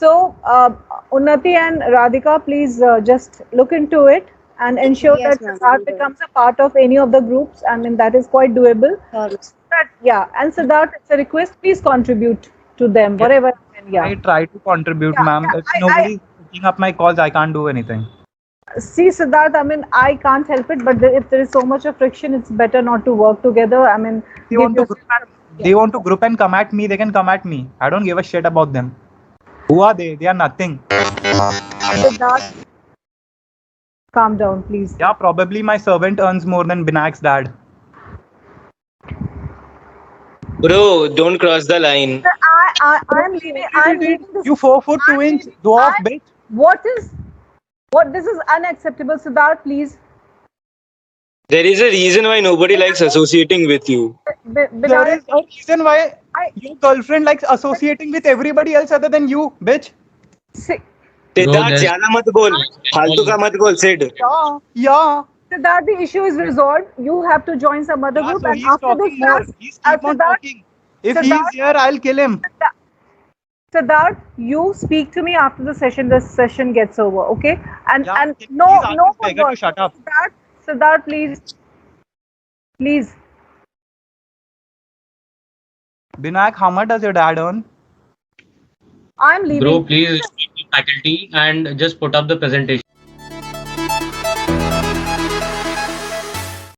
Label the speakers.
Speaker 1: So, Unnati and Radhika, please just look into it and ensure
Speaker 2: Yes,
Speaker 1: that
Speaker 2: ma'am.
Speaker 1: Siddharth becomes a part of any of the groups. I mean, that is quite doable.
Speaker 2: Sure.
Speaker 1: Yeah, and Siddharth, it's a request. Please contribute to them,
Speaker 3: Yeah,
Speaker 1: whatever. Yeah,
Speaker 3: I try to contribute,
Speaker 1: yeah,
Speaker 3: ma'am.
Speaker 1: yeah.
Speaker 3: If nobody is picking up my calls, I can't do anything.
Speaker 1: See, Siddharth. I mean, I can't help it, but if there is so much of friction, it's better not to work together. I mean,
Speaker 3: They
Speaker 1: give
Speaker 3: want to
Speaker 1: yourself.
Speaker 3: group and
Speaker 1: Yeah.
Speaker 3: they want to group and come at me. They can come at me. I don't give a shit about them. Who are they? They are nothing.
Speaker 1: Siddharth, calm down, please.
Speaker 3: Yeah, probably my servant earns more than Binak's dad.
Speaker 4: Bro, don't cross the line.
Speaker 1: I'm leaving. I'm leaving this.
Speaker 3: You 4 foot 2 inch
Speaker 1: I'm
Speaker 3: dwarf
Speaker 1: I'm.
Speaker 3: bitch.
Speaker 1: What? This is unacceptable, Siddharth. Please,
Speaker 4: There is a reason why nobody likes associating with you.
Speaker 3: There
Speaker 1: Binayak,
Speaker 3: is a reason why
Speaker 1: I
Speaker 3: your girlfriend likes associating with everybody else other than you, bitch.
Speaker 1: see.
Speaker 5: Bro,
Speaker 4: Siddharth
Speaker 5: there's
Speaker 4: ज्यादा मत बोल फालतू का मत बोल Sid
Speaker 3: Yeah.
Speaker 1: Siddharth, the issue is resolved. You have to join some other
Speaker 3: Yeah,
Speaker 1: group,
Speaker 3: so
Speaker 1: and
Speaker 3: he's
Speaker 1: after this
Speaker 3: talking more.
Speaker 1: task,
Speaker 3: He's keep on
Speaker 1: Siddharth,
Speaker 3: talking. If he's
Speaker 1: Siddharth,
Speaker 3: here, I'll kill him.
Speaker 1: Siddharth, you speak to me after the session. The session gets over, okay? And
Speaker 3: Yeah,
Speaker 1: and
Speaker 3: can you
Speaker 1: no
Speaker 3: please ask
Speaker 1: no
Speaker 3: this
Speaker 1: more
Speaker 3: beggar to
Speaker 1: words.
Speaker 3: shut up?
Speaker 1: Siddharth, please.
Speaker 3: Binayak, how much does your dad earn?
Speaker 1: I'm leaving.
Speaker 5: bro, please respect the faculty and just put up the presentation.